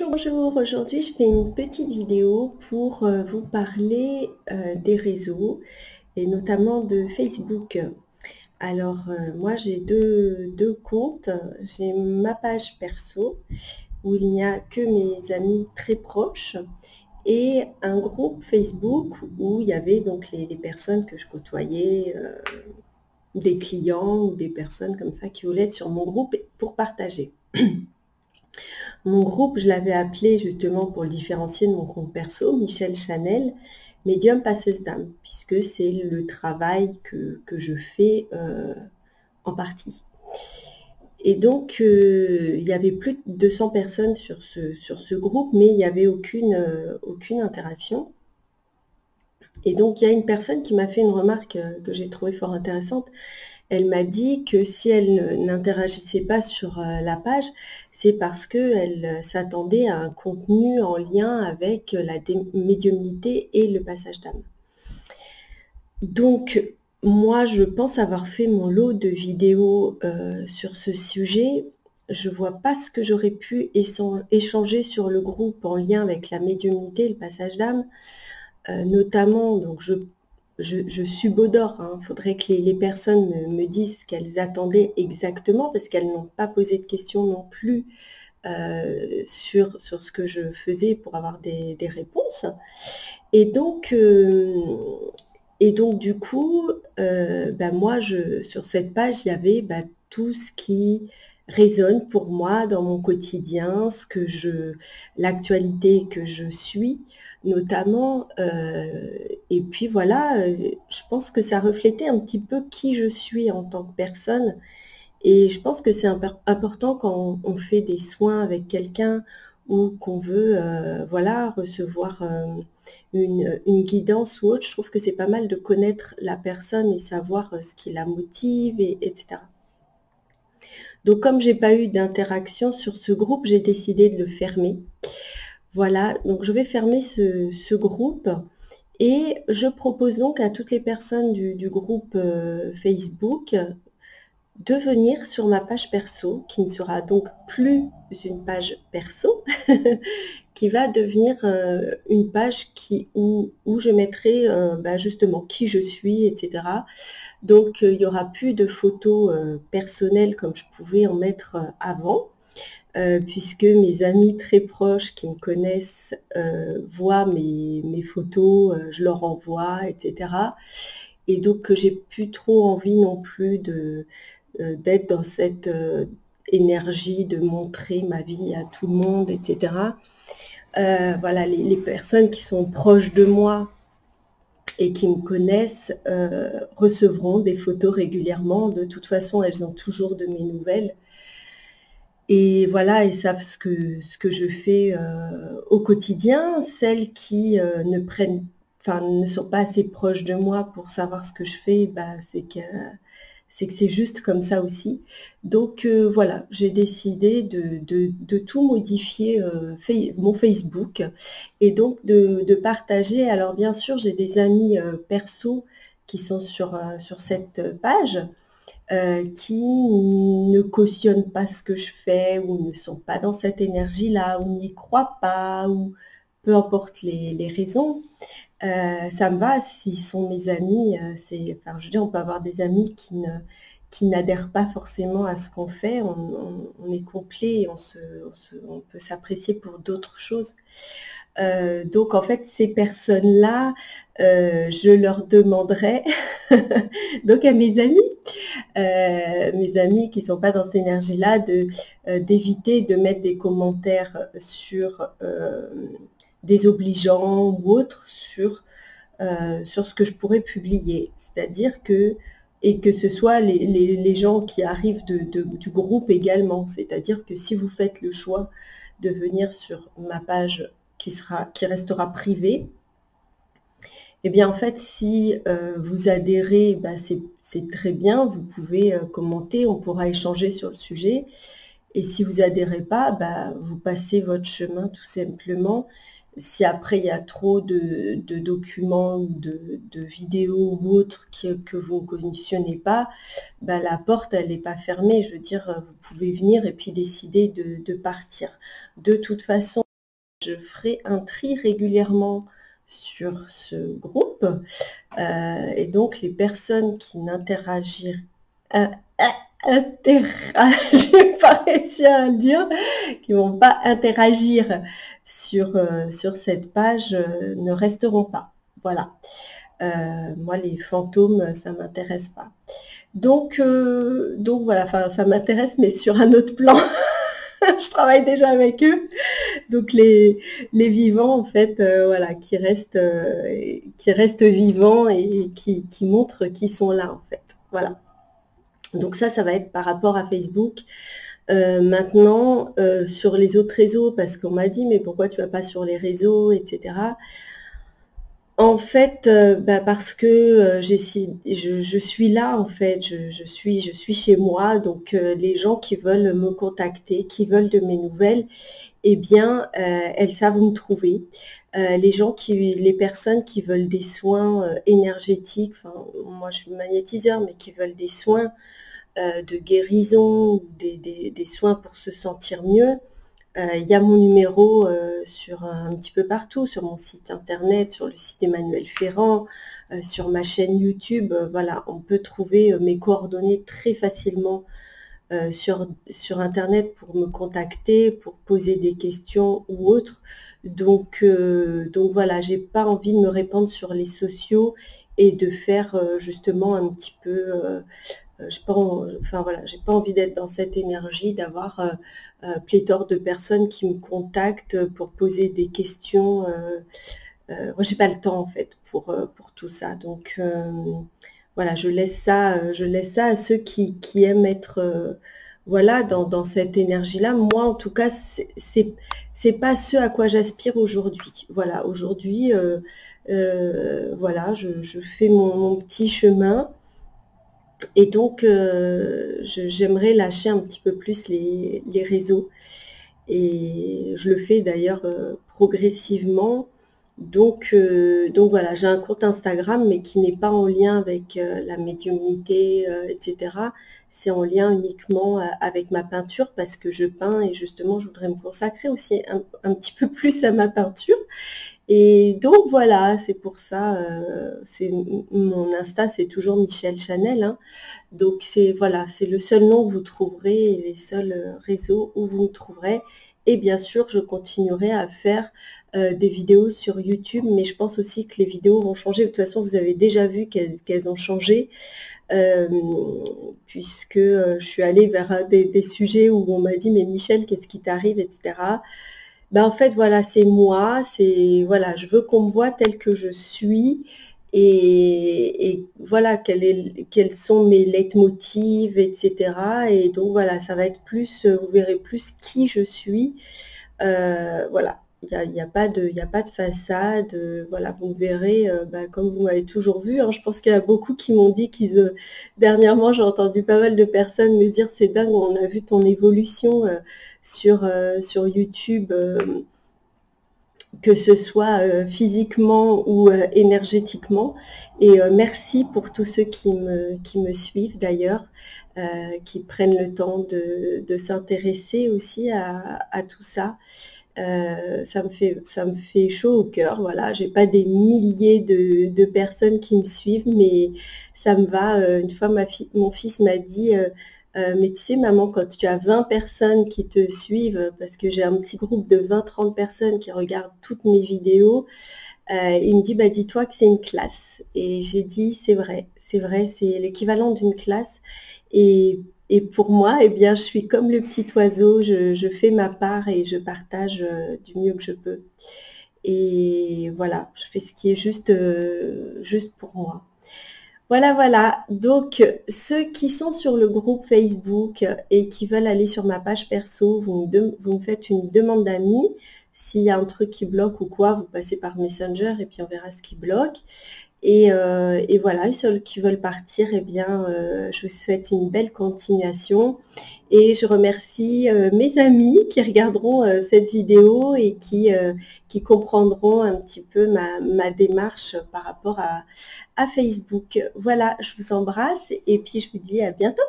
Bonjour, aujourd'hui je fais une petite vidéo pour vous parler des réseaux et notamment de Facebook. Alors moi j'ai deux comptes, j'ai ma page perso où il n'y a que mes amis très proches et un groupe Facebook où il y avait donc les personnes que je côtoyais, des clients ou des personnes comme ça qui voulaient être sur mon groupe pour partager. Mon groupe, je l'avais appelé justement pour le différencier de mon compte perso, Michel Chanel, médium passeuse d'âme, puisque c'est le travail que je fais en partie. Et donc, il y avait plus de 200 personnes sur ce groupe, mais il n'y avait aucune interaction. Et donc, il y a une personne qui m'a fait une remarque que j'ai trouvée fort intéressante. Elle m'a dit que si elle n'interagissait pas sur la page, c'est parce qu'elle s'attendait à un contenu en lien avec la médiumnité et le passage d'âme. Donc, moi, je pense avoir fait mon lot de vidéos sur ce sujet. Je ne vois pas ce que j'aurais pu échanger sur le groupe en lien avec la médiumnité et le passage d'âme. Notamment, donc je subodore, hein. Il faudrait que les personnes me disent ce qu'elles attendaient exactement, parce qu'elles n'ont pas posé de questions non plus sur ce que je faisais pour avoir des réponses. Et donc du coup, moi, sur cette page, il y avait tout ce qui résonne pour moi dans mon quotidien, l'actualité que je suis, notamment. Et puis voilà, je pense que ça reflétait un petit peu qui je suis en tant que personne. Et je pense que c'est important quand on fait des soins avec quelqu'un ou qu'on veut voilà, recevoir une guidance ou autre. Je trouve que c'est pas mal de connaître la personne et savoir ce qui la motive, etc. Donc comme j'ai pas eu d'interaction sur ce groupe, j'ai décidé de le fermer. Voilà, donc je vais fermer ce groupe et je propose donc à toutes les personnes du groupe Facebook de venir sur ma page perso, qui ne sera donc plus une page perso, qui va devenir une page où je mettrai justement qui je suis, etc. Donc il n'y aura plus de photos personnelles comme je pouvais en mettre avant, puisque mes amis très proches qui me connaissent voient mes photos, je leur envoie, etc. Et donc j'ai plus trop envie non plus d'être dans cette énergie de montrer ma vie à tout le monde, etc. Voilà, les personnes qui sont proches de moi et qui me connaissent recevront des photos régulièrement. De toute façon, elles ont toujours de mes nouvelles. Et voilà, elles savent ce que je fais au quotidien. Celles qui ne sont pas assez proches de moi pour savoir ce que je fais, c'est que c'est juste comme ça aussi. Donc voilà, j'ai décidé de tout modifier mon Facebook et donc de partager. Alors bien sûr, j'ai des amis perso qui sont sur cette page qui ne cautionnent pas ce que je fais ou ne sont pas dans cette énergie-là ou n'y croient pas ou peu importe les raisons. Ça me va s'ils sont mes amis. Je veux dire, on peut avoir des amis qui n'adhèrent pas forcément à ce qu'on fait. On est complet et on peut s'apprécier pour d'autres choses. Donc en fait, ces personnes-là, je leur demanderai, donc à mes amis qui ne sont pas dans cette énergie-là, d'éviter de mettre des commentaires sur désobligeants ou autres sur ce que je pourrais publier. C'est-à-dire que ce soit les gens qui arrivent du groupe également. C'est-à-dire que si vous faites le choix de venir sur ma page qui restera privée, eh bien en fait, si vous adhérez, c'est très bien, vous pouvez commenter, on pourra échanger sur le sujet. Et si vous adhérez pas, vous passez votre chemin tout simplement. Si après il y a trop de documents ou de vidéos ou autres que vous ne cautionnez pas, bah, la porte elle n'est pas fermée. Je veux dire, vous pouvez venir et puis décider de partir. De toute façon, je ferai un tri régulièrement sur ce groupe. Et donc les personnes qui n'interagirent j'ai pas réussi à le dire, qui vont pas interagir sur cette page ne resteront pas. Voilà. Moi, les fantômes, ça m'intéresse pas. Donc voilà, enfin, ça m'intéresse, mais sur un autre plan. Je travaille déjà avec eux. Donc les vivants, en fait, voilà, qui restent vivants et qui montrent qu'ils sont là, en fait. Voilà. Donc ça va être par rapport à Facebook. Maintenant, sur les autres réseaux, parce qu'on m'a dit, mais pourquoi tu vas pas sur les réseaux, etc. En fait, bah, parce que je suis là, en fait, je suis chez moi, donc les gens qui veulent me contacter, qui veulent de mes nouvelles, eh bien, elles savent où me trouver. Les personnes qui veulent des soins énergétiques, enfin, moi je suis magnétiseur, mais qui veulent des soins de guérison, ou des soins pour se sentir mieux, il y a mon numéro sur un petit peu partout, sur mon site internet, sur le site Emmanuelle Ferrand, sur ma chaîne YouTube. Voilà, on peut trouver mes coordonnées très facilement sur internet pour me contacter, pour poser des questions ou autres. Donc voilà, j'ai pas envie de me répandre sur les sociaux et de faire justement un petit peu j'ai pas envie d'être dans cette énergie, d'avoir pléthore de personnes qui me contactent pour poser des questions. Moi, j'ai pas le temps en fait pour tout ça. Donc voilà, je laisse ça à ceux qui aiment être voilà dans cette énergie-là. Moi, en tout cas, c'est pas ce à quoi j'aspire aujourd'hui. Voilà, aujourd'hui, voilà, je fais mon petit chemin. Et donc, j'aimerais lâcher un petit peu plus les réseaux. Et je le fais d'ailleurs progressivement. Donc voilà, j'ai un compte Instagram, mais qui n'est pas en lien avec la médiumnité, etc. C'est en lien uniquement avec ma peinture, parce que je peins et justement, je voudrais me consacrer aussi un petit peu plus à ma peinture. Et donc voilà, c'est pour ça, mon Insta, c'est toujours Michel Chanel, hein. Donc voilà, c'est le seul nom que vous trouverez et les seuls réseaux où vous me trouverez. Et bien sûr, je continuerai à faire des vidéos sur YouTube, mais je pense aussi que les vidéos vont changer. De toute façon, vous avez déjà vu qu'elles ont changé, euh, puisque je suis allée vers des sujets où on m'a dit, mais Michel, qu'est-ce qui t'arrive, etc. Ben, en fait, voilà, c'est moi, voilà, je veux qu'on me voit telle que je suis, et voilà, quels sont mes leitmotivs, etc. Et donc voilà, ça va être plus, vous verrez plus qui je suis. Voilà, il y a pas de façade. Voilà, vous me verrez, comme vous m'avez toujours vu, hein. Je pense qu'il y a beaucoup qui m'ont dit dernièrement, j'ai entendu pas mal de personnes me dire, c'est dingue, on a vu ton évolution sur YouTube, que ce soit physiquement ou énergétiquement. Et merci pour tous ceux qui me suivent d'ailleurs, qui prennent le temps de s'intéresser aussi à tout ça. Ça me fait chaud au cœur. Voilà, j'ai pas des milliers de personnes qui me suivent, mais ça me va. Une fois, mon fils m'a dit, mais tu sais, maman, quand tu as 20 personnes qui te suivent, parce que j'ai un petit groupe de 20-30 personnes qui regardent toutes mes vidéos, il me dit, bah, dis-toi que c'est une classe. Et j'ai dit, c'est vrai, c'est l'équivalent d'une classe. Et pour moi, eh bien, je suis comme le petit oiseau, je fais ma part et je partage du mieux que je peux. Et voilà, je fais ce qui est juste pour moi. Voilà, voilà. Donc, ceux qui sont sur le groupe Facebook et qui veulent aller sur ma page perso, vous me faites une demande d'amis. S'il y a un truc qui bloque ou quoi, vous passez par Messenger et puis on verra ce qui bloque. Et voilà, ceux qui veulent partir, eh bien, je vous souhaite une belle continuation. Et je remercie mes amis qui regarderont cette vidéo et qui comprendront un petit peu ma démarche par rapport à Facebook. Voilà, je vous embrasse et puis je vous dis à bientôt.